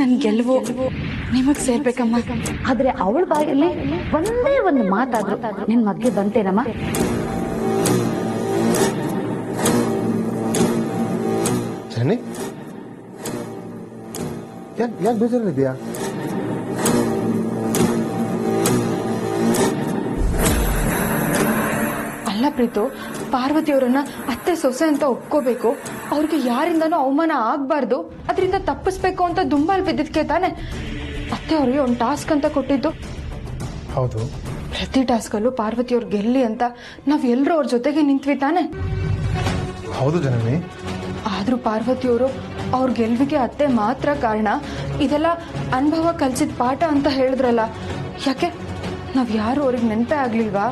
ನನ್ನ ಗೆಲುವು ನಿಮಗ್ ಸೇರ್ಬೇಕಮ್ಮ. ಆದ್ರೆ ಅವಳ ಬಾಯಲ್ಲಿ ಒಂದೇ ಒಂದು ಮಾತಾದ್ರು ನಿನ್ ಮಗ್ಗೆ ಬಂತೇನಮ್ಮ? ಜನನಿ, ಯಾಕೆ ಬೇಜಾರಿದ್ಯಾ? ಅಲ್ಲ ಪ್ರೀತು, ಪಾರ್ವತಿಯವರನ್ನ ಅತ್ತೆ ಸೊಸೆ ಅಂತ ಒಪ್ಕೋಬೇಕು, ಅವ್ರಿಗೆ ಯಾರಿಂದನೂ ಅವಮಾನ ಆಗ್ಬಾರ್ದು, ಅದರಿಂದ ತಪ್ಪಿಸ್ಬೇಕು ಅಂತ ದುಂಬಾಲ್ ಬಿದ್ದಿದ್ಕೆ ತಾನೆ ಅತ್ತೆ ಅವ್ರಿಗೆ ಒಂದು ಟಾಸ್ಕ್ ಅಂತ ಕೊಟ್ಟಿದ್ದು. ಹೌದು, ಪ್ರತಿ ಟಾಸ್ಕಲ್ಲೂ ಪಾರ್ವತಿಯವ್ರು ಗೆಲ್ಲಿ ಅಂತ ನಾವ್ ಎಲ್ರೂ ಅವ್ರ ಜೊತೆಗೆ ನಿಂತ್ವಿ ತಾನೆ. ಹೌದು ಜನನಿ. ಆದ್ರೂ ಪಾರ್ವತಿಯವರು ಅವ್ರ ಗೆಲ್ವಿಗೆ ಅತ್ತೆ ಮಾತ್ರ ಕಾರಣ, ಇದೆಲ್ಲ ಅನುಭವ ಕಲ್ಸಿದ ಪಾಠ ಅಂತ ಹೇಳಿದ್ರಲ್ಲ. ಯಾಕೆ ನಾವ್ ಯಾರು ಅವ್ರಿಗೆ ನೆನಪೇ ಆಗ್ಲಿಲ್ವಾ?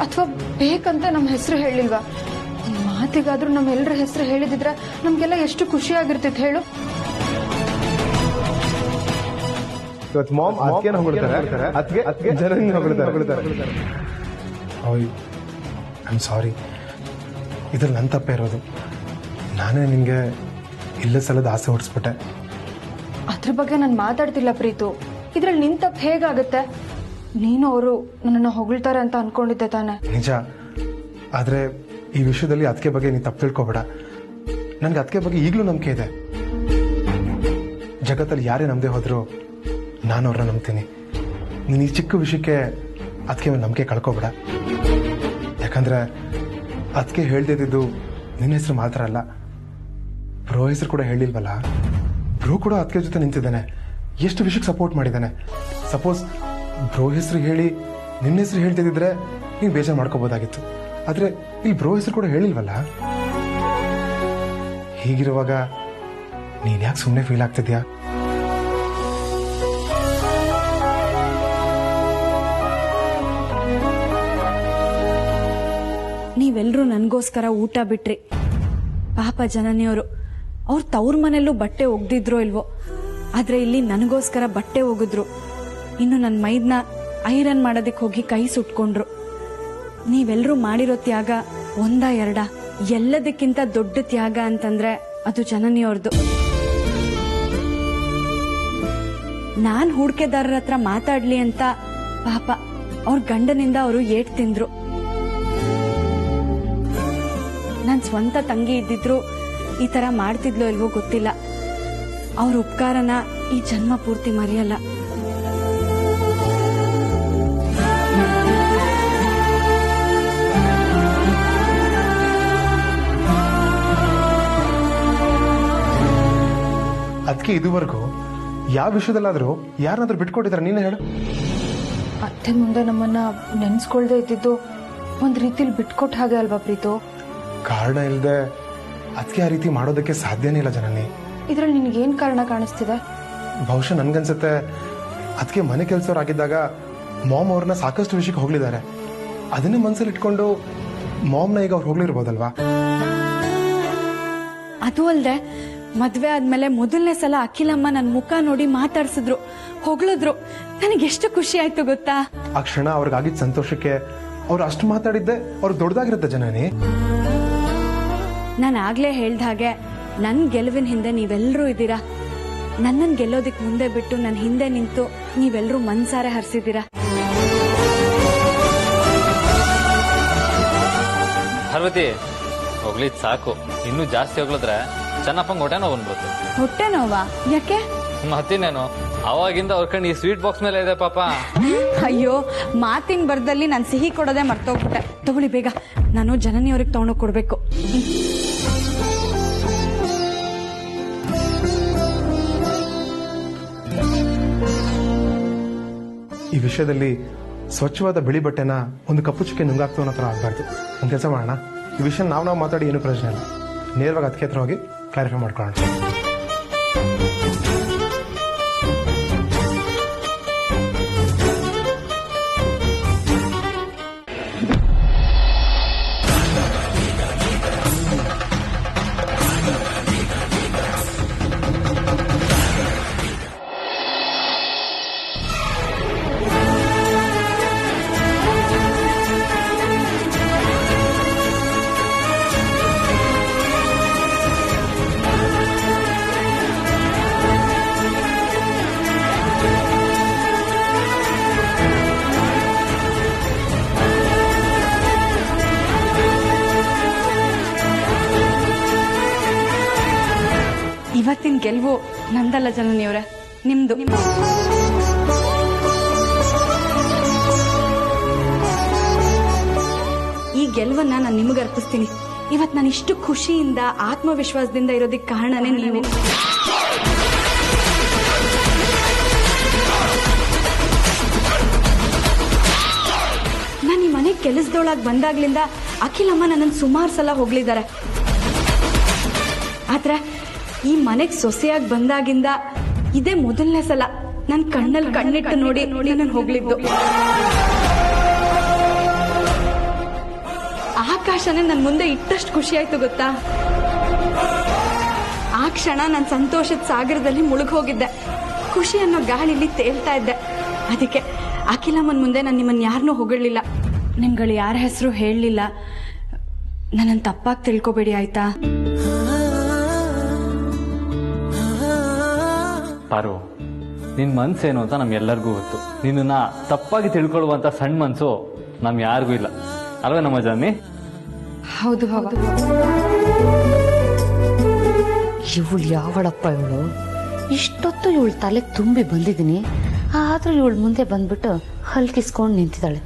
ಅಥವಾ ಬೇಕಂತ ನಮ್ಮ ಹೆಸರು ಹೇಳಿಲ್ವಾ? ಮಾತಿಗಾದ್ರೂ ನಮ್ಮೆಲ್ಲರ ಹೆಸರು ಹೇಳಿದಿದ್ರೆ ನಮ್ಗೆಲ್ಲ ಎಷ್ಟು ಖುಷಿ ಆಗಿರ್ತಿತ್ತು ಹೇಳು. ಇವತ್ತು ಮಾಮ್ ಅದಕ್ಕೆ ಹೊಗಳ್ತಾರೆ, ಅದಕ್ಕೆ ಜನನಿ ಹೊಗಳ್ತಾರೆ. ಐ ಆಮ್ ಸಾರಿ, ಇದ್ರಲ್ಲಿ ನನ್ನ ತಪ್ಪೇ ಇರೋದು. ನಾನೇ ನಿಮಗೆ ಇಲ್ಲ ಸಲದ ಆಸೆ ಹೊಡಿಸ್ಬಿಟ್ಟೆ. ಅದ್ರ ಬಗ್ಗೆ ನಾನು ಮಾತಾಡ್ತಿಲ್ಲ ಪ್ರೀತು. ಇದ್ರಲ್ಲಿ ನಿನ್ ತಪ್ಪು ಹೇಗಾಗತ್ತೆ? ನೀನು ಅವರು ನನ್ನನ್ನು ಹೊಗಳ್ತಾರೆ ಅಂತ ಅನ್ಕೊಂಡಿದ್ದೆ ತಾನೆ. ನಿಜ, ಆದ್ರೆ ಈ ವಿಷಯದಲ್ಲಿ ಅದಕ್ಕೆ ಬಗ್ಗೆ ನೀನು ತಪ್ಪು ತಿಳ್ಕೊಬೇಡ. ನನ್ಗೆ ಅದಕ್ಕೆ ಬಗ್ಗೆ ಈಗಲೂ ನಂಬಿಕೆ ಇದೆ. ಜಗತ್ತಲ್ಲಿ ಯಾರೇ ನಂಬದೆ ಹೋದ್ರು ನಾನು ಅವ್ರನ್ನ ನಂಬ್ತೀನಿ. ನೀನು ಈ ಚಿಕ್ಕ ವಿಷಯಕ್ಕೆ ಅದಕ್ಕೆ ಒಂದು ನಂಬಿಕೆ ಕಳ್ಕೊಬೇಡ. ಯಾಕಂದ್ರೆ ಅದಕ್ಕೆ ಹೇಳ್ದಿದ್ದು ನಿನ್ನ ಹೆಸರು ಮಾತ್ರ ಅಲ್ಲ, ಬ್ರೋ ಹೆಸರು ಕೂಡ ಹೇಳಿಲ್ವಲ್ಲ. ಬ್ರೋ ಕೂಡ ಅದಕ್ಕೆ ಜೊತೆ ನಿಂತಿದ್ದಾನೆ, ಎಷ್ಟು ವಿಷಯಕ್ಕೆ ಸಪೋರ್ಟ್ ಮಾಡಿದ್ದಾನೆ. ಸಪೋಸ್ ಬ್ರೋ ಹೆಸರು ಹೇಳಿ ನಿನ್ನ ಹೆಸರು ಹೇಳ್ತಿದ್ರೆ ನೀನು ಬೇಜಾರು ಮಾಡ್ಕೋಬೋದಾಗಿತ್ತು. ಆದ್ರೆ ಇಲ್ಲಿ ಬ್ರೋ ಹೆಸರು ಕೂಡ ಹೇಳಿಲ್ವಲ್ಲ. ಹೀಗಿರುವಾಗ ನೀನ್ ಯಾಕೆ ಸುಮ್ಮನೆ ಫೀಲ್ ಆಗ್ತಿದ್ಯಾ? ನೀವೆಲ್ಲರೂ ನನಗೋಸ್ಕರ ಊಟ ಬಿಟ್ರಿ. ಪಾಪ ಜನನಿಯವರು ಅವ್ರ ತವ್ರ ಮನೆಯಲ್ಲೂ ಬಟ್ಟೆ ಒಗ್ದಿದ್ರೋ ಇಲ್ವೋ, ಆದ್ರೆ ಇಲ್ಲಿ ನನಗೋಸ್ಕರ ಬಟ್ಟೆ ಒಗಿದ್ರು. ಇನ್ನು ನನ್ನ ಮೈದ್ನ ಐರನ್ ಮಾಡೋದಕ್ಕೆ ಹೋಗಿ ಕೈ ಸುಟ್ಕೊಂಡ್ರು. ನೀವೆಲ್ಲರೂ ಮಾಡಿರೋ ತ್ಯಾಗ ಒಂದ ಎರಡ, ಎಲ್ಲದಕ್ಕಿಂತ ದೊಡ್ಡ ತ್ಯಾಗ ಅಂತಂದ್ರೆ ಅದು ಜನನಿಯವ್ರದ್ದು. ನಾನ್ ಹೂಡ್ಕೆದಾರರ ಹತ್ರ ಮಾತಾಡ್ಲಿ ಅಂತ ಪಾಪ ಅವ್ರ ಗಂಡನಿಂದ ಅವರು ಏಟ್ ತಿಂದ್ರು. ನನ್ ಸ್ವಂತ ತಂಗಿ ಇದ್ದಿದ್ರು ಈ ತರ ಮಾಡ್ತಿದ್ಲೋ ಇಲ್ವೋ ಗೊತ್ತಿಲ್ಲ. ಅವ್ರ ಉಪಕಾರನ ಈ ಜನ್ಮ ಪೂರ್ತಿ ಮರೆಯಲ್ಲ. ಅದಕ್ಕೆ ಇದುವರೆಗೂ ಯಾವ ವಿಷಯದಲ್ಲಾದ್ರೂ ಯಾರನ್ನಾದ್ರೂ ಬಿಟ್ಕೊಟ್ಟಿದಾರ? ನೀನೇ ಹೇಳು. ಅತ್ತೆ ಮುಂದೆ ನಮ್ಮನ್ನ ನೆನ್ಸ್ಕೊಳ್ದೆ ಇದ್ದಿದ್ದು ಒಂದ್ ರೀತಿಲಿ ಬಿಟ್ಕೊಟ್ಟ ಹಾಗೆ ಅಲ್ವಾ ಪ್ರೀತು? ಕಾರಣ ಇಲ್ಲದೆ ಅದಕ್ಕೆ ಆ ರೀತಿ ಮಾಡೋದಕ್ಕೆ ಸಾಧ್ಯನೇ ಇಲ್ಲ ಜನನಿ. ಇದ್ರಲ್ಲಿ ನಿನ್ಗೇನ್ ಕಾರಣ ಕಾಣಿಸ್ತಿದೆ? ಬಹುಶಃ ನನ್ಗನ್ಸುತ್ತೆ ಅದಕ್ಕೆ ಮನೆ ಕೆಲಸವರಾಗಿದ್ದಾಗ ಮಾಮ್ ಅವ್ರನ್ನ ಸಾಕಷ್ಟು ವಿಷಯಕ್ಕೆ ಹೋಗ್ಲಿದ್ದಾರೆ. ಅದನ್ನೇ ಮನ್ಸಲ್ಲಿ ಇಟ್ಕೊಂಡು ಮಾಮ್ನ ಈಗ ಅವ್ರು ಹೋಗ್ಲಿರ್ಬೋದಲ್ವಾ? ಅದು ಅಲ್ದೆ ಮದ್ವೆ ಆದ್ಮೇಲೆ ಮೊದಲನೇ ಸಲ ಅಖಿಲಮ್ಮ ನನ್ ಮುಖ ನೋಡಿ ಮಾತಾಡ್ಸಿದ್ರು, ಹೊಗಳಿದ್ರು. ನನಗೆಷ್ಟು ಖುಷಿ ಆಯ್ತು ಗೊತ್ತಾ? ಆ ಕ್ಷಣ ಅವ್ರಿಗಾಗಿದ್ದ ಸಂತೋಷಕ್ಕೆ ಅವ್ರು ಅಷ್ಟು ಮಾತಾಡಿದ್ದೆ ಅವ್ರಿಗೆ ದೊಡ್ಡದಾಗಿರುತ್ತೆ ಜನನಿ. ನಾನು ಆಗ್ಲೇ ಹೇಳ್ದ ಹಾಗೆ ನನ್ ಗೆಲುವಿನ ಹಿಂದೆ ನೀವೆಲ್ಲರೂ ಇದ್ದೀರಾ. ನನ್ನನ್ ಗೆಲ್ಲೋದಿಕ್ ಮುಂದೆ ಬಿಟ್ಟು ನನ್ನ ಹಿಂದೆ ನಿಂತು ನೀವೆಲ್ಲರೂ ಮನ್ಸಾರೆ ಹರಿಸಿದ್ದೀರಾ. ಪಾರ್ವತಿ, ಹೋಗ್ಲಿದ್ ಸಾಕು. ಇನ್ನೂ ಜಾಸ್ತಿ ಹೋಗ್ಲಿದ್ರೆ ಚೆನ್ನಪ್ಪಂಗ್ ಹೊಟ್ಟೆ ನೋವು ಬಂದ್ಬಿಡುತ್ತೆ. ಹೊಟ್ಟೆ ನೋವಾ? ಯಾಕೆ? ಮತ್ತಿನ್ನೇನು, ಅವಾಗಿಂದ ಅವ್ರ ಕಣ್ಣು ಈ ಸ್ವೀಟ್ ಬಾಕ್ಸ್ ಮೇಲೆ ಇದೆ ಪಾಪ. ಅಯ್ಯೋ, ಮಾತಿನ ಬರ್ದಲ್ಲಿ ನಾನು ಸಿಹಿ ಕೊಡೋದೇ ಮರ್ತೋಗ್ಬಿಟ್ಟೆ. ತಗೊಳ್ಳಿ ಬೇಗ, ನಾನು ಜನನಿಯವ್ರಿಗೆ ತಗೊಂಡೋಗಿ ಕೊಡ್ಬೇಕು. ಈ ವಿಷಯದಲ್ಲಿ ಸ್ವಚ್ಛವಾದ ಬಿಳಿ ಬಟ್ಟೆನ ಒಂದು ಕಪ್ಪು ಚುಕ್ಕೆ ನುಂಗಾಕ್ತು ಅನ್ನೋ ಥರ ಆಗಬಾರ್ದು. ಒಂದು ಕೆಲಸ ಮಾಡೋಣ, ಈ ವಿಷಯ ನಾವು ಮಾತಾಡಿ ಏನು ಪ್ರಯೋಜನ ಇಲ್ಲ. ನೇರವಾಗಿ ಅದಕ್ಕೆ ಹತ್ರ ಹೋಗಿ ಕ್ಲಾರಿಫೈ ಮಾಡ್ಕೊಳ್ಳೋಣ. ಇವತ್ತಿನ ಗೆಲುವು ನಂದಲ್ಲ ಜನನಿಯವರೇ, ನಿಮ್ದು. ಈ ಗೆಲುವನ್ನ ನಾನು ನಿಮಗೆ ಅರ್ಪಿಸ್ತೀನಿ. ಇವತ್ತು ನಾನು ಇಷ್ಟು ಖುಷಿಯಿಂದ ಆತ್ಮವಿಶ್ವಾಸದಿಂದ ಇರೋದಕ್ಕೆ ಕಾರಣನೇ ನೀವು. ನಾನು ಈ ಮನೆ ಕೆಲಸದೊಳಗೆ ಬಂದಾಗ್ಲಿಂದ ಅಖಿಲಮ್ಮ ನನ್ನನ್ನು ಸುಮಾರು ಸಲ ಹೋಗ್ಲಿದ್ದಾರೆ. ಆದ್ರೆ ಈ ಮನೆಗೆ ಸೊಸೆಯಾಗಿ ಬಂದಾಗಿಂದ ಇದೇ ಮೊದಲನೇ ಸಲ ನನ್ನ ಕಣ್ಣಲ್ಲಿ ಕಣ್ಣಿಟ್ಟು ನೋಡಿ ನನ್ನನ್ನು ಹೋಗ್ಲಿದ್ದು. ಆಕಾಶನೇ ನನ್ನ ಮುಂದೆ ಇಟ್ಟಷ್ಟು ಖುಷಿ ಆಯ್ತು ಗೊತ್ತಾ. ಆ ಕ್ಷಣ ನಾನು ಸಂತೋಷದ ಸಾಗರದಲ್ಲಿ ಮುಳುಗ್ ಹೋಗಿದ್ದೆ. ಖುಷಿ ಅನ್ನೋ ಗಾಳಿಲಿ ತೇಲ್ತಾ ಇದ್ದೆ. ಅದಕ್ಕೆ ಅಖಿಲಮ್ಮನ ಮುಂದೆ ನಾನು ನಿಮ್ಮನ್ನ ಯಾರನ್ನೂ ಹೊಗಳಿಲ್ಲ, ನಿಮ್ಗಳು ಯಾರ ಹೆಸರು ಹೇಳಲಿಲ್ಲ. ನನ್ನನ್ನು ತಪ್ಪಾಗಿ ತಿಳ್ಕೊಬೇಡಿ ಆಯ್ತಾ. ಪಾರು, ನಿನ್ ಮನ್ಸೇನು ಅಂತ ನಮ್ಗೆಲ್ಲರಿಗೂ ಗೊತ್ತು. ನಿನ್ನ ತಪ್ಪಾಗಿ ತಿಳ್ಕೊಳ್ಳುವಂತ ಸಣ್ಣ ಮನ್ಸು ನಮ್ ಯಾರಿಗೂ ಇಲ್ಲ ಅಲ್ವೇ ನಮ್ಮ ಜಾನಿ? ಹೌದು ಹೌದು. ಇವಳು ಯಾವಳಪ್ಪ ಇವಳು? ಇಷ್ಟೊತ್ತು ಇವಳು ತಲೆ ತುಂಬಿ ಬಂದಿದ್ದೀನಿ, ಆದ್ರೂ ಇವಳು ಮುಂದೆ ಬಂದ್ಬಿಟ್ಟು ಹಲ್ಕಿಸ್ಕೊಂಡು ನಿಂತಿದ್ದಾಳೆ.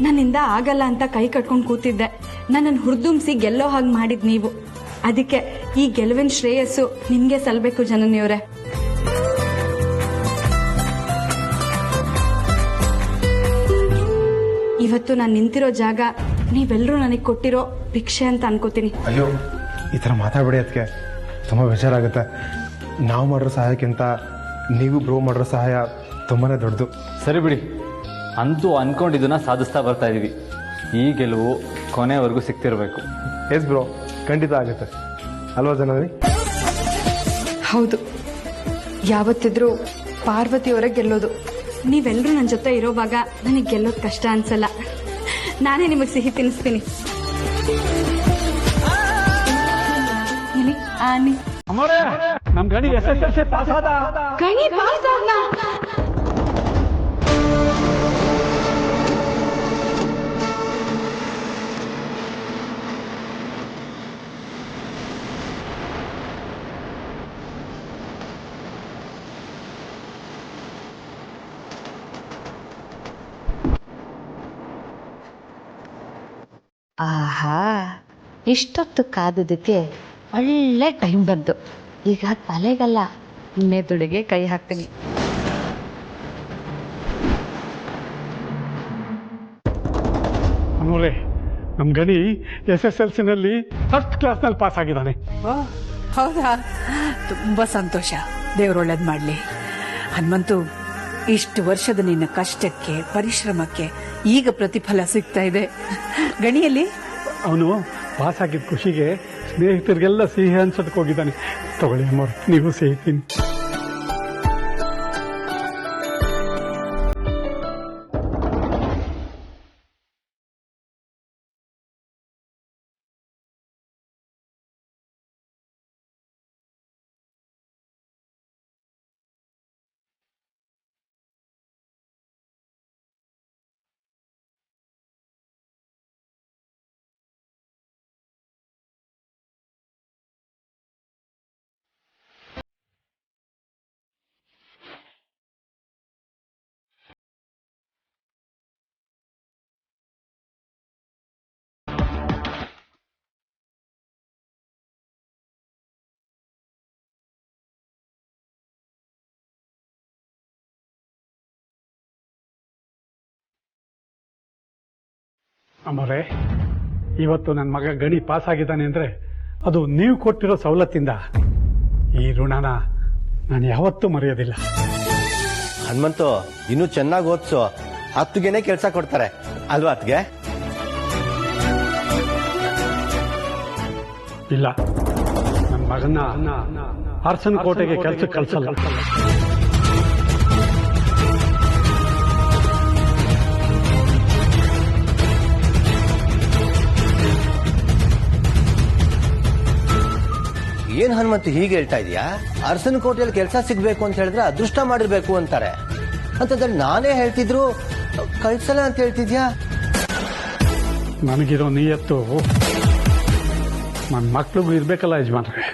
ನನ್ನಿಂದ ಆಗಲ್ಲ ಅಂತ ಕೈ ಕಟ್ಕೊಂಡು ಕೂತಿದ್ದೆ. ನನ್ನನ್ನು ಹುರಿದುಂಬಿಸಿ ಗೆಲ್ಲೋ ಹಾಗೆ ಮಾಡಿದ್ ನೀವು. ಅದಕ್ಕೆ ಈ ಗೆಲುವಿನ ಶ್ರೇಯಸ್ಸು ನಿಮ್ಗೆ ಸಲ್ಬೇಕು ಜನನಿಯವರೇ. ಇವತ್ತು ನಾನು ನಿಂತಿರೋ ಜಾಗ ನೀವೆಲ್ಲರೂ ನನಗೆ ಕೊಟ್ಟಿರೋ ಭಿಕ್ಷೆ ಅಂತ ಅನ್ಕೋತೀನಿ. ಅಯ್ಯೋ, ಈ ಥರ ಮಾತಾಡ್ಬೇಡಿ. ಅದಕ್ಕೆ ತುಂಬ ಬೇಜಾರಾಗುತ್ತೆ. ನಾವು ಮಾಡಿರೋ ಸಹಾಯಕ್ಕಿಂತ ನೀವು ಬ್ರೋ ಮಾಡಿರೋ ಸಹಾಯ ತುಂಬಾನೇ ದೊಡ್ಡದು. ಸರಿ ಬಿಡಿ, ಅಂತೂ ಅನ್ಕೊಂಡಿದ್ದನ್ನ ಸಾಧಿಸ್ತಾ ಬರ್ತಾ ಇದೀವಿ. ಈ ಗೆಲುವು ಕೊನೆವರೆಗೂ ಸಿಗ್ತಿರ್ಬೇಕು. ಎಸ್ ಬ್ರೋ, ಖಂಡಿತ ಆಗುತ್ತೆ ಅಲ್ವಾ ಜನನಿ? ಹೌದು, ಯಾವತ್ತಿದ್ರೂ ಪಾರ್ವತಿಯವರೇ ಗೆಲ್ಲೋದು. ನೀವೆಲ್ಲರೂ ನನ್ನ ಜೊತೆ ಇರೋವಾಗ ನನಗೆ ಗೆಲ್ಲೋದು ಕಷ್ಟ ಅನ್ಸಲ್ಲ. ನಾನೇ ನಿಮಗೆ ಸಿಹಿ ತಿನ್ನಿಸ್ತೀನಿ. ನಮ್ ಗಣಿ SSLC ಪಾಸ್ ಆದ. ಗಣಿ ಪಾಸ್ ಆದ್ನಾ? ಆಹಾ, ಇಷ್ಟೊತ್ತು ಕಾದದಕ್ಕೆ ಒಳ್ಳೆ ಟೈಮ್ ಬಂತು. ಈಗ ತಲೆಗಲ್ಲ, ಮೆದುಳಿಗೆ ಕೈ ಹಾಕ್ತೀನಿ. ಅಮೋರೆ, ನಮ್ ಗಣಿ SSLCನಲ್ಲಿ ಫಸ್ಟ್ ಕ್ಲಾಸ್ನಲ್ಲಿ ಪಾಸ್ ಆಗಿದ್ದಾನೆ. ಹೌದಾ? ತುಂಬಾ ಸಂತೋಷ. ದೇವ್ರೊಳ್ಳೇದ್ ಮಾಡ್ಲಿ. ಹನುಮಂತು, ಇಷ್ಟು ವರ್ಷದ ನಿನ್ನ ಕಷ್ಟಕ್ಕೆ ಪರಿಶ್ರಮಕ್ಕೆ ಈಗ ಪ್ರತಿಫಲ ಸಿಗ್ತಾ ಇದೆ. ಗಣಿಯಲ್ಲಿ ಅವನು ಪಾಸ್ ಆಗಿದ್ದ ಖುಷಿಗೆ ಸ್ನೇಹಿತರಿಗೆಲ್ಲ ಸಿಹಿ ಹಂಚೋದಕ್ಕೆ ಹೋಗಿದ್ದಾನೆ. ತಗೊಳ್ಳಿ ಅಮ್ಮವ್ರೆ, ನೀವು ಸಿಹಿ ತಿನ್ನಿ. ಅಮ್ಮವ್ರೆ, ಇವತ್ತು ನನ್ನ ಮಗ ಗಣಿ ಪಾಸ್ ಆಗಿದ್ದಾನೆ ಅಂದ್ರೆ ಅದು ನೀವು ಕೊಟ್ಟಿರೋ ಸವಲತ್ತಿಂದ. ಈ ಋಣನ ನಾನು ಯಾವತ್ತೂ ಮರೆಯೋದಿಲ್ಲ. ಹನುಮಂತು, ಇನ್ನೂ ಚೆನ್ನಾಗಿ ಓದ್ಸು. 10ಗೆನೆ ಕೆಲಸ ಕೊಡ್ತಾರೆ ಅಲ್ವಾ? 10ಗೆ ಇಲ್ಲ, ನನ್ನ ಮಗನ್ನ ಅರಸನ ಕೋಟೆಗೆ ಕೆಲಸಕ್ಕೆ ಕಳ್ಸಲ್ಲ. ಏನ್ ಹನುಮಂತು ಹೀಗೆ ಹೇಳ್ತಾ ಇದೀಯಾ? ಅರಸನ ಕೋಟೆಯಲ್ಲಿ ಕೆಲಸ ಸಿಗ್ಬೇಕು ಅಂತ ಹೇಳಿದ್ರೆ ಅದೃಷ್ಟ ಮಾಡಿರ್ಬೇಕು ಅಂತಾರೆ. ಅಂತಂದ್ರೆ ನಾನೇ ಹೇಳ್ತಿದ್ರು ಕಳ್ಸಲ್ಲ ಅಂತ ಹೇಳ್ತಿದ್ಯಾ? ನನಗಿರೋ ನಿಯತ್ತು ನನ್ನ ಮಕ್ಳಿಗೂ ಇರ್ಬೇಕಲ್ಲ ಯಜಮಾನ್ರೆ.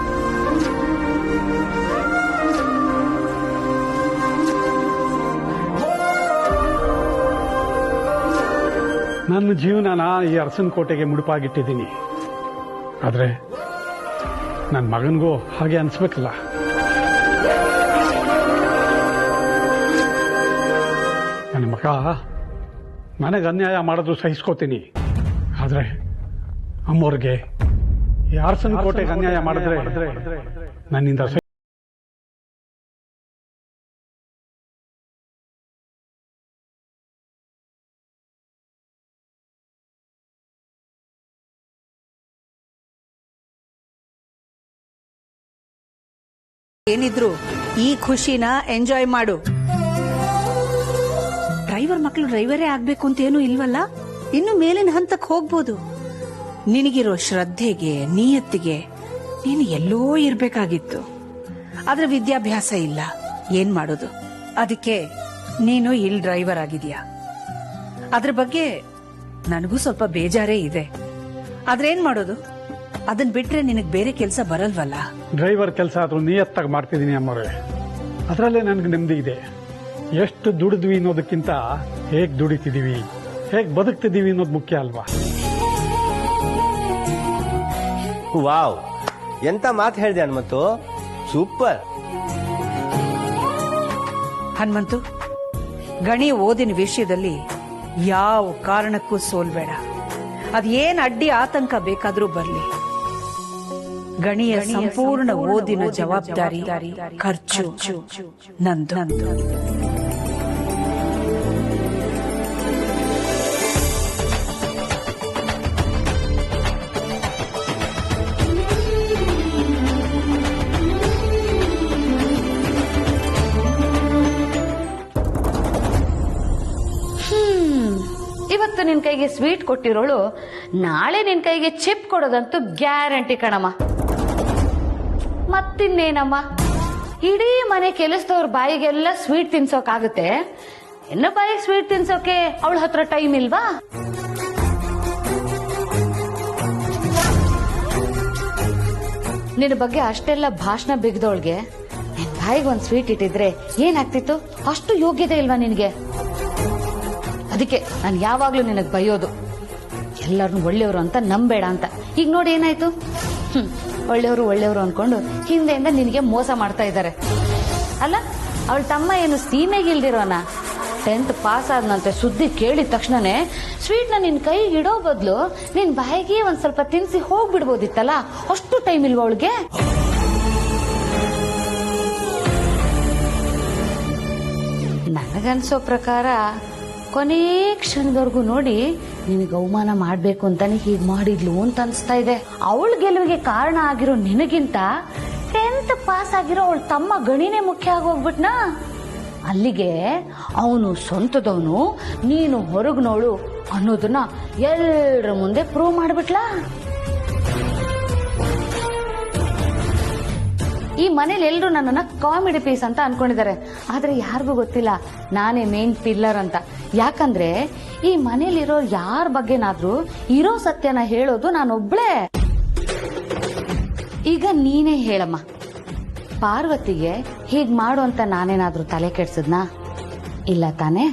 ನನ್ನ ಜೀವನನ ಈ ಅರಸನ ಕೋಟೆಗೆ ಮುಡುಪಾಗಿಟ್ಟಿದ್ದೀನಿ. ಆದ್ರೆ ನನ್ನ ಮಗನಿಗೂ ಹಾಗೆ ಅನ್ಸ್ಬೇಕಲ್ಲ. ನನ್ನ ಮಗ ನನಗೆ ಅನ್ಯಾಯ ಮಾಡೋದು ಸಹಿಸ್ಕೋತೀನಿ. ಆದ್ರೆ ಅಮ್ಮವ್ರಿಗೆ ಈ ಅರಸನ ಕೋಟೆಗೆ ಅನ್ಯಾಯ ಮಾಡಿದ್ರೆ ನನ್ನಿಂದ ಏನಿದ್ರು ಈ ಖುಷಿನ ಎಂಜಾಯ್ ಮಾಡು. ಡ್ರೈವರ್ ಮಕ್ಕಳು ಡ್ರೈವರೇ ಆಗ್ಬೇಕು ಅಂತ ಏನೂ ಇಲ್ವಲ್ಲ, ಇನ್ನು ಮೇಲಿನ ಹಂತಕ್ಕೆ ಹೋಗ್ಬೋದು. ನಿನಗಿರೋ ಶ್ರದ್ಧೆಗೆ ನಿಯತ್ತಿಗೆ ನೀನು ಎಲ್ಲೋ ಇರ್ಬೇಕಾಗಿತ್ತು. ಆದ್ರೆ ವಿದ್ಯಾಭ್ಯಾಸ ಇಲ್ಲ, ಏನ್ ಮಾಡೋದು? ಅದಕ್ಕೆ ನೀನು ಇಲ್ಲಿ ಡ್ರೈವರ್ ಆಗಿದ್ಯಾ. ಅದ್ರ ಬಗ್ಗೆ ನನಗೂ ಸ್ವಲ್ಪ ಬೇಜಾರೇ ಇದೆ. ಆದ್ರೆ ಏನ್ ಮಾಡೋದು? ಅದನ್ ಬಿಟ್ರೆ ನಿನಗ್ ಬೇರೆ ಕೆಲಸ ಬರಲ್ವಲ್ಲ. ಡ್ರೈವರ್ ಕೆಲಸ ಆದ್ರೂ ನಿಯತ್ತಾಗಿ ಮಾಡ್ತಿದ್ದೀನಿ ಅಮ್ಮವ್ರೆ. ಅದರಲ್ಲೇ ನನಗೆ ನೆಮ್ಮದಿ ಇದೆ. ಎಷ್ಟು ದುಡಿದ್ವಿ ಅನ್ನೋದಕ್ಕಿಂತ ಹೇಗ್ ದುಡಿತಿದೀವಿ, ಹೇಗ್ ಬದುಕ್ತಿದೀವಿ ಅನ್ನೋದು ಮುಖ್ಯ ಅಲ್ವಾ? ವಾವ್, ಎಂತ ಮಾತು ಹೇಳಿದೆ ಹನುಮಂತು, ಸೂಪರ್. ಹನುಮಂತು, ಗಣಿ ಓದಿನ ವಿಷಯದಲ್ಲಿ ಯಾವ ಕಾರಣಕ್ಕೂ ಸೋಲ್ಬೇಡ. ಅದೇನ್ ಅಡ್ಡಿ ಆತಂಕ ಬೇಕಾದ್ರೂ ಬರ್ಲಿ, ಗಣಿಯ ಸಂಪೂರ್ಣ ಓದಿನ ಜವಾಬ್ದಾರಿ ಖರ್ಚು ನಂದು. ಇವತ್ತು ನಿನ್ ಕೈಗೆ ಸ್ವೀಟ್ ಕೊಟ್ಟಿರೋಳು ನಾಳೆ ನಿನ್ ಕೈಗೆ ಚಿಪ್ ಕೊಡೋದಂತೂ ಗ್ಯಾರಂಟಿ ಕಣಮ್ಮ. ಮತ್ತಿನ್ನೇನಮ್ಮ, ಇಡೀ ಮನೆ ಕೆಲಸದವ್ರ ಬಾಯಿಗೆಲ್ಲ ಸ್ವೀಟ್ ತಿನ್ಸೋಕಾಗುತ್ತೆ, ಇನ್ನು ಬಾಯಿಗೆ ಸ್ವೀಟ್ ತಿನ್ಸೋಕೆ ಅವಳ ಹತ್ರ ಟೈಮ್ ಇಲ್ವಾ? ನಿನ್ನ ಬಗ್ಗೆ ಅಷ್ಟೆಲ್ಲ ಭಾಷಣ ಬಿಗ್ದವಳ್ಗೆ ನಿನ್ ಬಾಯಿಗೆ ಒಂದ್ ಸ್ವೀಟ್ ಇಟ್ಟಿದ್ರೆ ಏನಾಗ್ತಿತ್ತು? ಅಷ್ಟು ಯೋಗ್ಯತೆ ಇಲ್ವಾ ನಿನ್ಗೆ? ಅದಕ್ಕೆ ನಾನು ಯಾವಾಗ್ಲೂ ನಿನಗ್ ಬೈಯೋದು, ಎಲ್ಲರನ್ನು ಒಳ್ಳೆಯವರು ಅಂತ ನಂಬೇಡ ಅಂತ. ಈಗ ನೋಡಿ ಏನಾಯ್ತು, ಒಳ್ಳೆಯವರು ಅನ್ಕೊಂಡು ಹಿಂದೆಯಿಂದ ನಿನಗೆ ಮೋಸ ಮಾಡ್ತಾ ಇದ್ದಾರೆ. ಅಲ್ಲ, ಅವಳ ತಮ್ಮ ಏನು ಸೀಮೆಗಿಲ್ದಿರೋನ 10th ಪಾಸ್ ಆದ್ನಂತೆ ಸುದ್ದಿ ಕೇಳಿದ ತಕ್ಷಣನೇ ಸ್ವೀಟ್ನ ನಿನ್ ಕೈಗೆ ಇಡೋ ಬದಲು ನಿನ್ ಬಾಯಿಗೆ ಒಂದ್ ಸ್ವಲ್ಪ ತಿನ್ಸಿ ಹೋಗ್ಬಿಡ್ಬೋದಿತ್ತಲ್ಲ, ಅಷ್ಟು ಟೈಮ್ ಇಲ್ವಾ ಅವಳಿಗೆ? ನನಗನ್ಸೋ ಪ್ರಕಾರ ಕೊನೆ ಕ್ಷಣದವರೆಗೂ ನೋಡಿ ನಿನಗೆ ಅವಮಾನ ಮಾಡ್ಬೇಕು ಅಂತಾನೆ ಹೀಗ್ ಮಾಡಿದ್ಲು ಅಂತ ಅನ್ಸ್ತಾ ಇದೆ. ಅವಳ ಗೆಲುವಿಗೆ ಕಾರಣ ಆಗಿರೋ ನಿನಗಿಂತ 10th ಪಾಸ್ ಆಗಿರೋ ಅವಳ ತಮ್ಮ ಗಣಿನೇ ಮುಖ್ಯ ಆಗೋಗ್ಬಿಟ್ನಾ? ಅಲ್ಲಿಗೆ ಅವನು ಸ್ವಂತದವನು, ನೀನು ಹೊರಗ್ನೋಳು ಅನ್ನೋದನ್ನ ಎಲ್ಲರ ಮುಂದೆ ಪ್ರೂವ್ ಮಾಡ್ಬಿಟ್ಲಾ? ಈ ಮನೇಲಿ ಎಲ್ರು ನನ್ನನ್ನ ಕಾಮಿಡಿ ಪೀಸ್ ಅಂತ ಅನ್ಕೊಂಡಿದ್ದಾರೆ, ಆದ್ರೆ ಯಾರಿಗೂ ಗೊತ್ತಿಲ್ಲ ನಾನೇ ಮೇನ್ ಪಿಲ್ಲರ್ ಅಂತ. ಯಾಕಂದ್ರೆ ಈ ಮನೇಲಿರೋ ಯಾರ ಬಗ್ಗೆನಾದ್ರೂ ಇರೋ ಸತ್ಯನ ಹೇಳೋದು ನಾನೊಬ್ಳೇ. ಈಗ ನೀನೇ ಹೇಳಮ್ಮ, ಪಾರ್ವತಿಗೆ ಹೀಗ್ ಮಾಡು ಅಂತ ನಾನೇನಾದ್ರೂ ತಲೆ ಕೆಡ್ಸದ್ನಾ? ಇಲ್ಲ ತಾನೇ?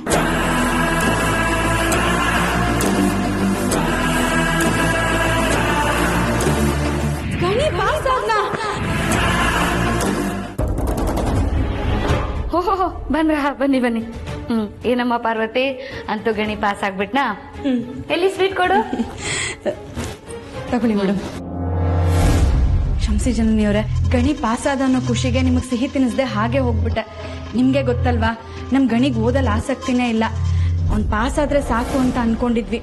ಓಹೋ, ಬನ್ನಿ ಬನ್ನಿ. ಏನಮ್ಮ ಪಾರ್ವತಿ, ಅಂತೂ ಗಣಿ ಪಾಸ್ ಆಗ್ಬಿಟ್ನಾ? ಎಲ್ಲಿ ಸ್ವೀಟ್ ಕೊಡು. ತಗೊಳ್ಳಿ ಮೇಡಮ್. ಕ್ಷಮಿಸಿ ಜನನಿಯವರೇ, ಗಣಿ ಪಾಸ್ ಆದ ಅನ್ನೋ ಖುಷಿಗೆ ನಿಮಗ್ ಸಿಹಿ ತಿನ್ನಿಸ್ದೆ ಹಾಗೆ ಹೋಗ್ಬಿಟ್ಟೆ. ನಿಮ್ಗೆ ಗೊತ್ತಲ್ವಾ, ನಮ್ ಗಣಿಗ್ ಓದಲ್ ಆಸಕ್ತಿನೇ ಇಲ್ಲ. ಅವ್ನ್ ಪಾಸ್ ಆದ್ರೆ ಸಾಕು ಅಂತ ಅನ್ಕೊಂಡಿದ್ವಿ.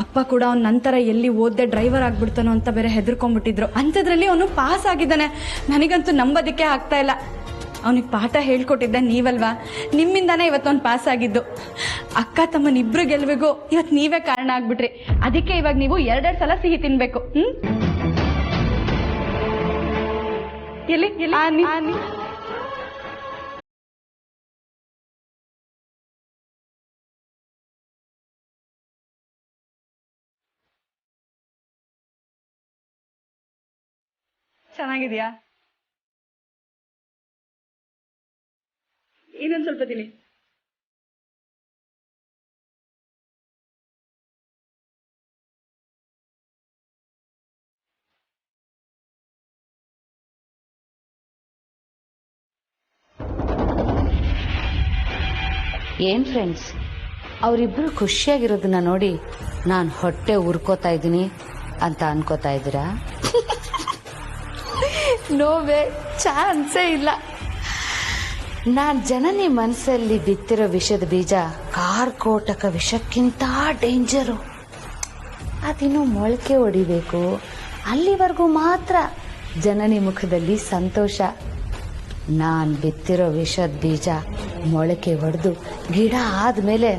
ಅಪ್ಪ ಕೂಡ ಅವ್ನ ನಂತರ ಎಲ್ಲಿ ಓದ್ದೆ ಡ್ರೈವರ್ ಆಗ್ಬಿಡ್ತಾನೋ ಅಂತ ಬೇರೆ ಹೆದರ್ಕೊಂಡ್ಬಿಟ್ಟಿದ್ರು. ಅಂಥದ್ರಲ್ಲಿ ಅವನು ಪಾಸ್ ಆಗಿದ್ದಾನೆ. ನನಗಂತೂ ನಂಬೋದಕ್ಕೆ ಆಗ್ತಾ ಇಲ್ಲ. ಅವನಿಗೆ ಪಾಠ ಹೇಳ್ಕೊಟ್ಟಿದ್ದೆ ನೀವಲ್ವಾ, ನಿಮ್ಮಿಂದಾನೇ ಇವತ್ತೊಂದು ಪಾಸ್ ಆಗಿದ್ದು. ಅಕ್ಕ ತಮ್ಮನಿಬ್ರು ಗೆಲುವಿಗೂ ಇವತ್ತು ನೀವೇ ಕಾರಣ ಆಗ್ಬಿಟ್ರಿ. ಅದಕ್ಕೆ ಇವಾಗ ನೀವು 2 ಸಲ ಸಿಹಿ ತಿನ್ಬೇಕು. ಎಲ್ಲಿ ಚೆನ್ನಾಗಿದ್ಯಾ? ಇನ್ನೊಂದು ಸ್ವಲ್ಪ ತಿನ್ನಿ. ಏನ್ ಫ್ರೆಂಡ್ಸ್, ಅವರಿಬ್ರು ಖುಷಿಯಾಗಿರೋದನ್ನ ನೋಡಿ ನಾನು ಹೊಟ್ಟೆ ಉರ್ಕೋತಾ ಇದ್ದೀನಿ ಅಂತ ಅನ್ಕೋತಾ ಇದ್ದೀರಾ? ನೋವೇ ಚಾನ್ಸೇ ಇಲ್ಲ. ನಾನ್ ಜನನಿ ಮನಸ್ಸಲ್ಲಿ ಬಿತ್ತಿರೋ ವಿಷದ ಬೀಜ ಕಾರ್ಕೋಟಕ ವಿಷಕ್ಕಿಂತ ಡೇಂಜರು. ಅದಿನ್ನೂ ಮೊಳಕೆ ಹೊಡಿಬೇಕು. ಅಲ್ಲಿವರೆಗೂ ಮಾತ್ರ ಜನನಿ ಮುಖದಲ್ಲಿ ಸಂತೋಷ. ನಾನ್ ಬಿತ್ತಿರೋ ವಿಷದ ಬೀಜ ಮೊಳಕೆ ಹೊಡೆದು ಗಿಡ ಆದ್ಮೇಲೆ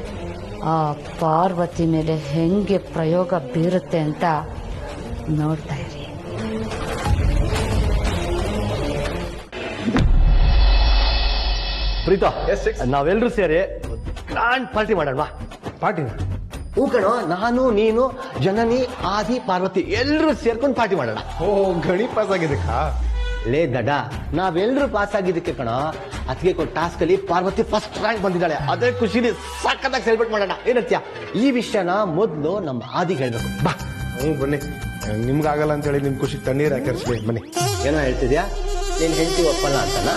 ಆ ಪಾರ್ವತಿ ಮೇಲೆ ಹೆಂಗೆ ಪ್ರಯೋಗ ಬೀರುತ್ತೆ ಅಂತ ನೋಡ್ತಾ ಇರಿ. ಪ್ರೀತಾ, ನಾವೆಲ್ಲರೂ ಸೇರಿ ಗ್ರಾಂಡ್ ಪಾರ್ಟಿ ಮಾಡೋಣವಾ? ಪಾರ್ಟಿನ ಹೂ ಕಣೋ, ನಾನು ನೀನು ಜನನಿ ಆದಿ ಪಾರ್ವತಿ ಎಲ್ಲರೂ ಸೇರ್ಕೊಂಡು ಪಾರ್ಟಿ ಮಾಡೋಣ. ಓ, ಗಣಿ ಪಾಸ್ ಆಗಿದ್ದಕ್ಕ? ಲೇ ದಡ, ನಾವೆಲ್ಲರೂ ಪಾಸ್ ಆಗಿದ್ದಕ್ಕೆ ಕಣ. ಅದಕ್ಕೆ ಕೊಟ್ಟ ಟಾಸ್ಕ್ ಅಲ್ಲಿ ಪಾರ್ವತಿ ಫಸ್ಟ್ ರ್ಯಾಂಕ್ ಬಂದಿದ್ದಾಳೆ. ಅದೇ ಖುಷಿಲಿ ಸಖತ್ತಾಗಿ ಸೆಲೆಬ್ರೇಟ್ ಮಾಡೋಣ. ಏನತ್ಯ? ಈ ವಿಷಯನ ಮೊದಲು ನಮ್ಮ ಆದಿಗೆ ಹೇಳ್ಬೇಕು. ಬಾ. ಬನ್ನಿ, ನಿಮ್ಗಾಗಲ್ಲ ಅಂತ ಹೇಳಿ ನಿಮ್ ಖುಷಿ ತಣ್ಣೀರ್ ಹಾಕಿರ್ಸ್ಲಿ. ಬನ್ನಿ. ಏನೋ ಹೇಳ್ತಿದ್ಯಾ? ನೀನ್ ಹೆಂಡತಿ ಒಪ್ಪಲ್ಲ ಅಂತನಾ?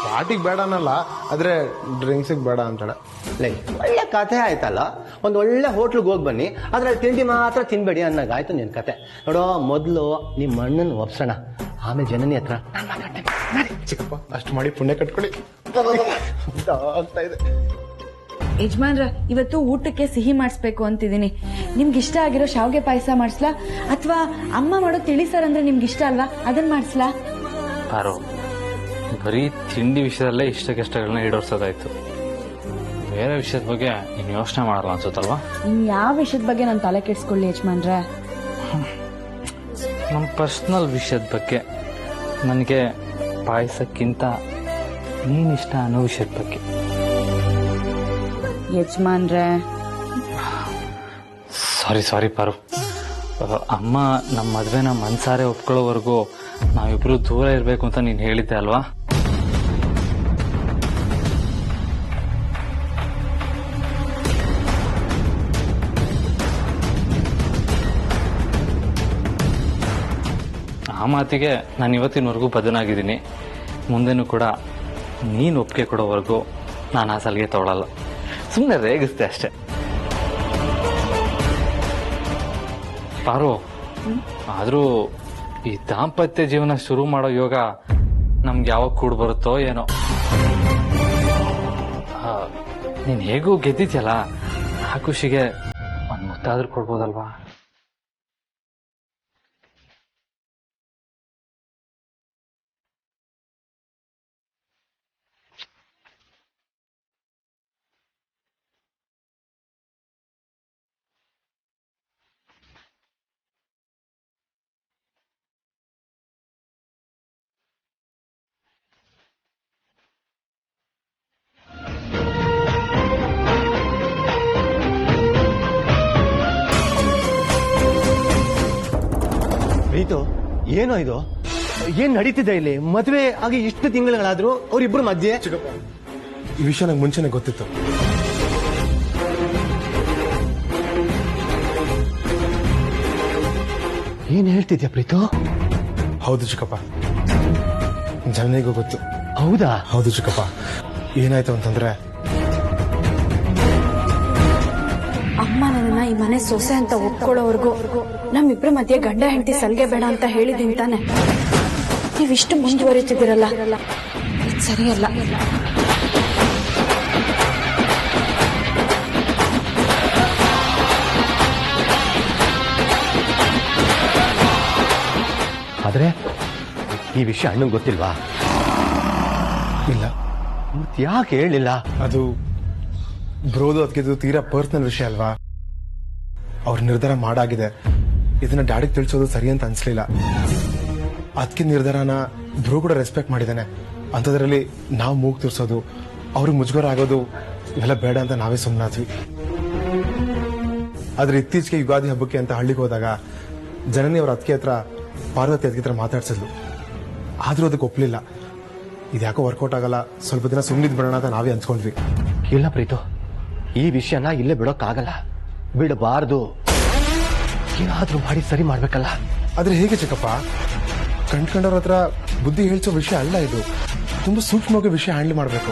ಪಾರ್ಟಿಗೆ ಬೇಡ ಅನ್ನಲ್ಲ, ಆದ್ರೆ ಡ್ರಿಂಕ್ಸಿಗೆ ಬೇಡ ಅಂತಾಳೆ. ಲೈ, ಒಳ್ಳೆ ಕಥೆ ಆಯ್ತಲ್ಲ. ಒಂದ್ ಒಳ್ಳೆ ಹೋಟ್ಲಿಗೆ ಹೋಗಿ ಬನ್ನಿ, ಆದ್ರೆ ತಿಂಡಿ ಮಾತ್ರ ತಿನ್ಬೇಡಿ ಅನ್ನಗಾಯ್ತು ನಿನ್ ಕತೆ. ನೋಡೋ, ಮೊದಲು ನಿಮ್ಮ ಅಣ್ಣನ ಒಪ್ಸೋಣ, ಆಮೇಲೆ ಜನನಿ ಹತ್ರ ಚಿಕ್ಕಪ್ಪ ಅಷ್ಟು ಮಾಡಿ ಪುಣ್ಯ ಕಟ್ಕೊಳ್ಳಿ. ಆಗ್ತಾ ಇದೆ. ಯಜಮಾನ್ರ, ಇವತ್ತು ಊಟಕ್ಕೆ ಸಿಹಿ ಮಾಡಿಸ್ಬೇಕು ಅಂತಿದ್ದೀನಿ. ನಿಮ್ಗೆ ಇಷ್ಟ ಆಗಿರೋ ಶಾವ್ಗೆ ಪಾಯಸ ಮಾಡಿಸ್ಲಾ, ಅಥವಾ ಅಮ್ಮ ಮಾಡೋ ತಿಳಿಸಾರ ಅಂದ್ರೆ ನಿಮ್ಗೆ ಇಷ್ಟ ಅಲ್ವಾ, ಅದನ್ನ ಮಾಡಿಸ್ಲಾ? ಪಾರು, ಬರೀ ತಿಂಡಿ ವಿಷಯದಲ್ಲೇ ಇಷ್ಟಕ್ಕಿಷ್ಟಗಳನ್ನ ಈಡೇರ್ಸೋದಾಯ್ತು. ಬೇರೆ ವಿಷಯದ ಬಗ್ಗೆ ನೀನು ಯೋಚನೆ ಮಾಡಲ್ಲ ಅನ್ಸುತ್ತಲ್ವಾ? ಇನ್ ಯಾವ ವಿಷಯದ ಬಗ್ಗೆ ನಾನು ತಲೆ ಕೆಡ್ಸ್ಕೊಳ್ಳಿ ಯಜಮಾನ್ರ? ನಮ್ಮ ಪರ್ಸ್ನಲ್ ವಿಷಯದ ಬಗ್ಗೆ, ನನಗೆ ಪಾಯಸಕ್ಕಿಂತ ನೀನಿಷ್ಟ ಅನ್ನೋ ವಿಷಯದ ಬಗ್ಗೆ. ಯಜಮಾನ್ರ, ಸಾರಿ ಪಾರು. ಅಮ್ಮ ನಮ್ಮ ಮದ್ವೆನ ಮನ್ಸಾರೆ ಒಪ್ಕೊಳ್ಳೋವರೆಗೂ ನಾವಿಬ್ರು ದೂರ ಇರಬೇಕು ಅಂತ ನೀನು ಹೇಳಿದ್ದೆ ಅಲ್ವಾ? ಆ ಮಾತಿಗೆ ನಾನು ಇವತ್ತಿನವರೆಗೂ ಬದನಾಗಿದ್ದೀನಿ. ಮುಂದೆನೂ ಕೂಡ ನೀನು ಒಪ್ಪಿಗೆ ಕೊಡೋವರೆಗೂ ನಾನು ಆ ಸಲಿಗೆ ತಗೊಳ್ಳಲ್ಲ. ಸುಮ್ಮನೆ ರೇಗಿಸ್ತೆ ಅಷ್ಟೆ. ಪಾರು, ಆದರೂ ಈ ದಾಂಪತ್ಯ ಜೀವನ ಶುರು ಮಾಡೋ ಯೋಗ ನಮ್ಗೆ ಯಾವಾಗ ಕೂಡ ಬರುತ್ತೋ ಏನೋ. ನೀನು ಹೇಗೂ ಗೆದ್ದಿದ್ಯಲ್ಲ, ಆ ಖುಷಿಗೆ ಒಂದು ಮುತ್ತಾದ್ರೂ ಕೊಡ್ಬೋದಲ್ವಾ? ಪ್ರೀತು, ಏನೋ ಇದು? ಏನ್ ನಡೀತಿದೆ ಇಲ್ಲಿ? ಮದುವೆ ಆಗಿ ಇಷ್ಟು ತಿಂಗಳುಗಳಾದ್ರೂ ಅವ್ರಿಬ್ರು ಮಧ್ಯೆ. ಈ ವಿಷಯ ನಂಗೆ ಮುಂಚೆನೆ ಗೊತ್ತಿತ್ತು. ಏನ್ ಹೇಳ್ತಿದ್ಯಾ ಪ್ರೀತು? ಹೌದು ಚಿಕ್ಕಪ್ಪ, ಜನನಿಗೂ ಗೊತ್ತು. ಹೌದಾ? ಹೌದು ಚಿಕ್ಕಪ್ಪ. ಏನಾಯ್ತು ಅಂತಂದ್ರೆ, ಅಮ್ಮ ನನ್ನ ಈ ಮನೆ ಸೊಸೆ ಅಂತ ಒಪ್ಕೊಳ್ಳೋವರೆಗೂ ನಮ್ಮಿಬ್ರ ಮಧ್ಯೆ ಗಂಡ ಹೆಂಡತಿ ಸಲ್ಗೆ ಬೇಡ ಅಂತ ಹೇಳಿದೀನಿ ತಾನೆ. ನೀವಿಷ್ಟು ಮುಂದುವರಿತಿದ್ದೀರಲ್ಲ, ಇದು ಸರಿಯಲ್ಲ. ಆದ್ರೆ ಈ ವಿಷಯ ಅಣ್ಣಂಗೆ ಗೊತ್ತಿಲ್ವಾ? ಇಲ್ಲ. ಯಾಕೆ ಹೇಳಿಲ್ಲ? ಅದು ಬ್ರೋದು ಅದಕ್ಕೆ ತೀರಾ ಪರ್ಸನಲ್ ವಿಷಯ ಅಲ್ವಾ. ಅವ್ರ ನಿರ್ಧಾರ ಮಾಡಾಗಿದೆ. ಇದನ್ನ ಡ್ಯಾಡಿಗೆ ತಿಳಿಸೋದು ಸರಿ ಅಂತ ಅನ್ಸ್ಲಿಲ್ಲ. ಅದಕ್ಕೆ ನಿರ್ಧಾರನ ಬ್ರೋ ಕೂಡ ರೆಸ್ಪೆಕ್ಟ್ ಮಾಡಿದ್ದಾನೆ. ಅಂಥದ್ರಲ್ಲಿ ನಾವು ಮೂಗ್ ತಿರ್ಸೋದು, ಅವ್ರಿಗೆ ಮುಜುಗರ ಆಗೋದು ಇವೆಲ್ಲ ಬೇಡ ಅಂತ ನಾವೇ ಸುಮ್ಮನಾದ್ವಿ. ಆದ್ರೆ ಇತ್ತೀಚೆಗೆ ಯುಗಾದಿ ಹಬ್ಬಕ್ಕೆ ಅಂತ ಹಳ್ಳಿಗೆ ಹೋದಾಗ ಜನನಿ ಅವ್ರ ಅದಕ್ಕೆ ಹತ್ರ ಪಾರ್ವತಿ ಅದಕ್ಕೆ ಹತ್ರ ಮಾತಾಡ್ಸಿದ್ಲು. ಆದ್ರೂ ಅದಕ್ಕೆ ಒಪ್ಲಿಲ್ಲ. ಇದ್ಯಾಕೋ ವರ್ಕೌಟ್ ಆಗಲ್ಲ, ಸ್ವಲ್ಪ ದಿನ ಸುಮ್ಮನಿದ್ ಬಿಡೋಣ ಅಂತ ನಾವೇ ಅನ್ಸ್ಕೊಂಡ್ವಿ. ಇಲ್ಲ ಪ್ರೀತು, ಈ ವಿಷಯನ ಇಲ್ಲೇ ಬಿಡೋಕ್ಕಾಗಲ್ಲ, ಬಿಡಬಾರ್ದು. ಏನಾದ್ರೂ ಮಾಡಿ ಸರಿ ಮಾಡ್ಬೇಕಲ್ಲ. ಆದ್ರೆ ಹೇಗೆ ಚಿಕ್ಕಪ್ಪ? ಕಂಡ್ಕೊಂಡವ್ರ ಹತ್ರ ಬುದ್ಧಿ ಹೇಳ್ಸೋ ವಿಷಯ ಅಲ್ಲ ಇದು. ತುಂಬಾ ಸೂಕ್ಷ್ಮವಾಗಿ ವಿಷಯ ಹ್ಯಾಂಡಲ್ ಮಾಡಬೇಕು.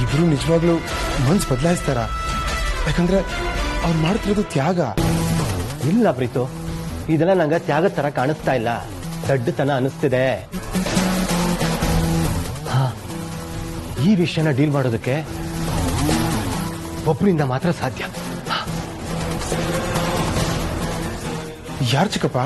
ಇಬ್ರು ನಿಜವಾಗ್ಲೂ ಮನ್ಸು ಬದಲಾಯಿಸ್ತಾರ? ಯಾಕಂದ್ರೆ ಅವ್ರು ಮಾಡ್ತಿರೋದು ತ್ಯಾಗ. ಇಲ್ಲ ಪ್ರೀತು, ಇದೆಲ್ಲ ನಂಗೆ ತ್ಯಾಗದ ತರ ಕಾಣಿಸ್ತಾ ಇಲ್ಲ, ದಡ್ಡತನ ಅನಿಸ್ತಿದೆ. ಹಾ, ಈ ವಿಷಯನ ಡೀಲ್ ಮಾಡೋದಕ್ಕೆ ಒಬ್ಬರಿಂದ ಮಾತ್ರ ಸಾಧ್ಯ. ಯಾರು ಚಿಕ್ಕಪ್ಪ?